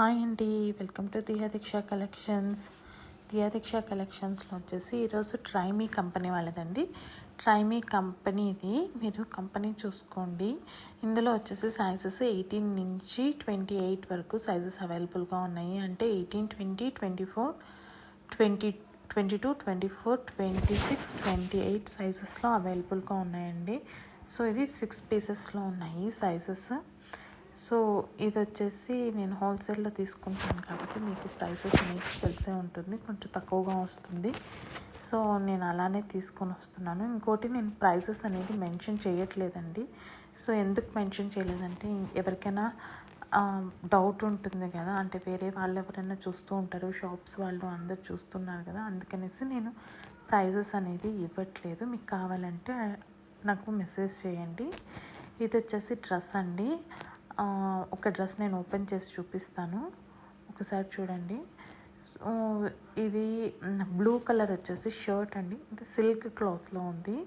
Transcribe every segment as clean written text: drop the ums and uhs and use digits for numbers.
Hi అండి, welcome to Diya Deeksha collections. Diya Deeksha కలెక్షన్స్లో వచ్చేసి ఈరోజు ట్రైమీ కంపెనీ వాళ్ళదండి. ట్రైమీ కంపెనీది మీరు కంపెనీ చూసుకోండి. ఇందులో వచ్చేసి సైజెస్ 18 నుంచి 28 వరకు సైజెస్ అవైలబుల్గా ఉన్నాయి. అంటే 18, 20, 24, 20, 22, 24, 26, 28 సైజెస్లో అవైలబుల్గా ఉన్నాయండి. సో ఇది 6 పీసెస్లో ఉన్నాయి సైజెస్. సో ఇది వచ్చేసి నేను హోల్సేల్లో తీసుకుంటాను కాబట్టి మీకు ప్రైసెస్ మీకు తెలిసే ఉంటుంది, కొంచెం తక్కువగా వస్తుంది. సో నేను అలానే తీసుకొని వస్తున్నాను. ఇంకోటి నేను ప్రైసెస్ అనేది మెన్షన్ చేయట్లేదండి. సో ఎందుకు మెన్షన్ చేయలేదంటే ఎవరికైనా డౌట్ ఉంటుంది కదా, అంటే వేరే వాళ్ళు ఎవరైనా చూస్తూ ఉంటారు, షాప్స్ వాళ్ళు అందరు చూస్తున్నారు కదా, అందుకనేసి నేను ప్రైజెస్ అనేది ఇవ్వట్లేదు. మీకు కావాలంటే నాకు మెసేజ్ చేయండి. ఇది వచ్చేసి డ్రెస్ అండి. ఒక డ్రెస్ నేను ఓపెన్ చేసి చూపిస్తాను, ఒకసారి చూడండి. సో ఇది బ్లూ కలర్ వచ్చేసి షర్ట్ అండి, ఇది సిల్క్ క్లాత్లో ఉంది.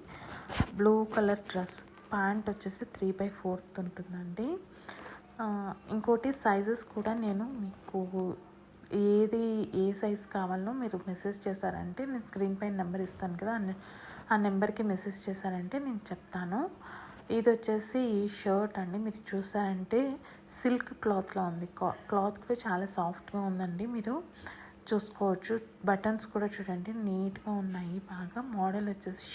బ్లూ కలర్ డ్రెస్, ప్యాంట్ వచ్చేసి 3/4 ఉంటుందండి. ఇంకోటి సైజెస్ కూడా నేను మీకు ఏ సైజ్ కావాలో మీరు మెసేజ్ చేశారంటే నేను స్క్రీన్ పైన నెంబర్ ఇస్తాను కదా, ఆ నెంబర్కి మెసేజ్ చేశారంటే నేను చెప్తాను. ఇది వచ్చేసి షర్ట్ అండి, మీరు చూసారంటే సిల్క్ క్లాత్లో ఉంది. క్లాత్ కూడా చాలా సాఫ్ట్గా ఉందండి, మీరు చూసుకోవచ్చు. బటన్స్ కూడా చూడండి నీట్గా ఉన్నాయి బాగా. మోడల్ వచ్చేసి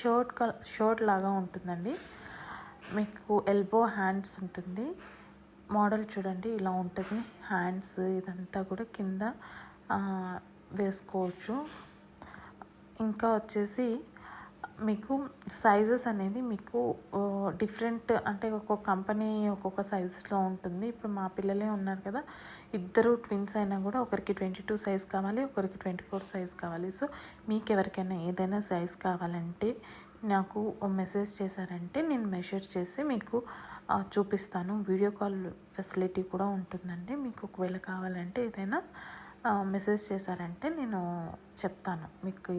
షర్ట్ లాగా ఉంటుందండి, మీకు ఎల్బో హ్యాండ్స్ ఉంటుంది. మోడల్ చూడండి ఇలా ఉంటుంది. హ్యాండ్స్ ఇదంతా కూడా కింద వేసుకోవచ్చు. ఇంకా వచ్చేసి మీకు సైజెస్ అనేది మీకు డిఫరెంట్, అంటే ఒక్కొక్క కంపెనీ ఒక్కొక్క సైజెస్లో ఉంటుంది. ఇప్పుడు మా పిల్లలే ఉన్నారు కదా, ఇద్దరు ట్విన్స్ అయినా కూడా ఒకరికి 22 సైజ్ కావాలి, ఒకరికి 24 సైజ్ కావాలి. సో మీకు ఎవరికైనా ఏదైనా సైజ్ కావాలంటే నాకు మెసేజ్ చేశారంటే నేను మెజర్ చేసి మీకు చూపిస్తాను. వీడియో కాల్ ఫెసిలిటీ కూడా ఉంటుందండి. మీకు ఒకవేళ కావాలంటే ఏదైనా మెసేజ్ చేశారంటే నేను చెప్తాను మీకు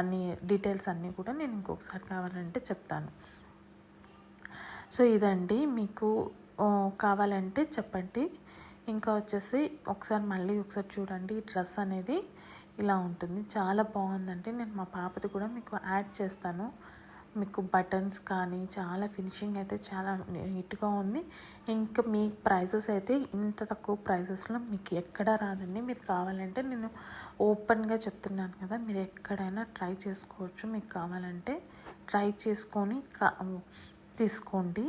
అన్ని డీటెయిల్స్ అన్నీ కూడా నేను ఇంకొకసారి కావాలంటే చెప్తాను. సో ఇదండి, మీకు కావాలంటే చెప్పండి. ఇంకా వచ్చేసి మళ్ళీ ఒకసారి చూడండి. ఈ డ్రెస్ అనేది ఇలా ఉంటుంది, చాలా బాగుందండి. నేను మా పాపది కూడా మీకు యాడ్ చేస్తాను. మీకు బటన్స్ కానీ చాలా ఫినిషింగ్ అయితే చాలా నీట్గా ఉంది. ఇంకా మీ ప్రైసెస్ అయితే ఇంత తక్కువ ప్రైసెస్లో మీకు ఎక్కడా రాదండి. మీరు కావాలంటే నేను ఓపెన్గా చెప్తున్నాను కదా, మీరు ఎక్కడైనా ట్రై చేసుకోవచ్చు. మీకు కావాలంటే ట్రై చేసుకొని తీసుకోండి.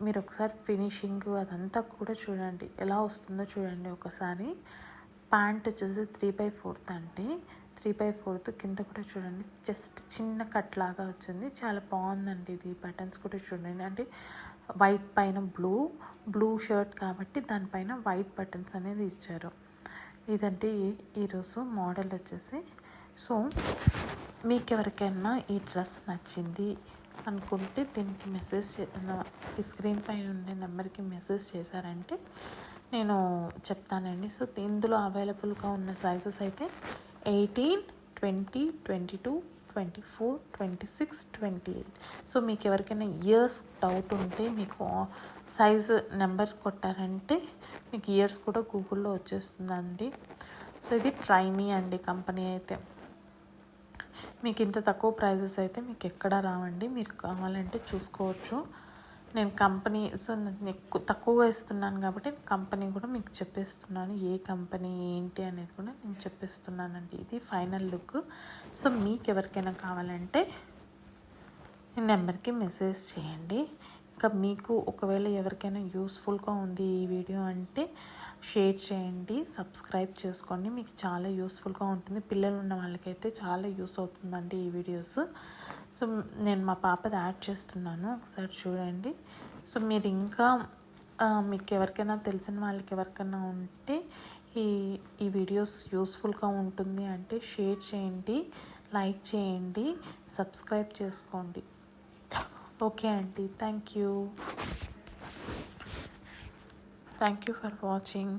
మీరు ఒకసారి ఫినిషింగ్ అదంతా కూడా చూడండి, ఎలా వస్తుందో చూడండి ఒకసారి. ప్యాంట్ వచ్చేసి 3/4 అండి, 3/4 కింద కూడా చూడండి జస్ట్ చిన్న కట్ లాగా వచ్చింది, చాలా బాగుందండి. ఇది బటన్స్ కూడా చూడండి, అంటే వైట్ పైన బ్లూ షర్ట్ కాబట్టి దానిపైన వైట్ బటన్స్ అనేది ఇచ్చారు. ఇదంటే ఈరోజు మోడల్ వచ్చేసి. సో మీకు ఎవరికైనా ఈ డ్రెస్ నచ్చింది అనుకుంటే దీనికి మెసేజ్ ఈ స్క్రీన్ పైన ఉండే నెంబర్కి మెసేజ్ చేశారంటే నేను చెప్తానండి. సో ఇందులో అవైలబుల్గా ఉన్న సైజెస్ అయితే 18, 20, 22, 24, 26, 28. సో మీకు ఎవరికైనా ఇయర్స్ డౌట్ ఉంటే మీకు సైజు నెంబర్ కొట్టారంటే మీకు ఇయర్స్ కూడా గూగుల్లో వచ్చేస్తుందండి. సో ఇది ట్రైమీ అండి కంపెనీ అయితే. మీకు ఇంత తక్కువ ప్రైజెస్ అయితే మీకు ఎక్కడా రావండి, మీరు కావాలంటే చూసుకోవచ్చు. నేను కంపెనీ నేను తక్కువగా ఇస్తున్నాను కాబట్టి కంపెనీ కూడా మీకు చెప్పేస్తున్నాను, ఏ కంపెనీ ఏంటి అనేది కూడా నేను చెప్పేస్తున్నానండి. ఇది ఫైనల్ లుక్. సో మీకు ఎవరికైనా కావాలంటే నెంబర్కి మెసేజ్ చేయండి. ఇంకా మీకు ఒకవేళ ఎవరికైనా యూస్ఫుల్గా ఉంది ఈ వీడియో అంటే షేర్ చేయండి, సబ్స్క్రైబ్ చేసుకోండి, మీకు చాలా యూస్ఫుల్గా ఉంటుంది. పిల్లలు ఉన్న వాళ్ళకైతే చాలా యూస్ అవుతుందండి ఈ వీడియోస్. సో నేను మా పాపది యాడ్ చేస్తున్నాను, ఒకసారి చూడండి. సో మీరు ఇంకా మీకు ఎవరికైనా తెలిసిన వాళ్ళకి ఎవరికైనా ఉంటే ఈ వీడియోస్ యూస్ఫుల్గా ఉంటుంది అంటే షేర్ చేయండి, లైక్ చేయండి, సబ్స్క్రైబ్ చేసుకోండి. ఓకే అండి, థ్యాంక్ యూ ఫర్ వాచింగ్.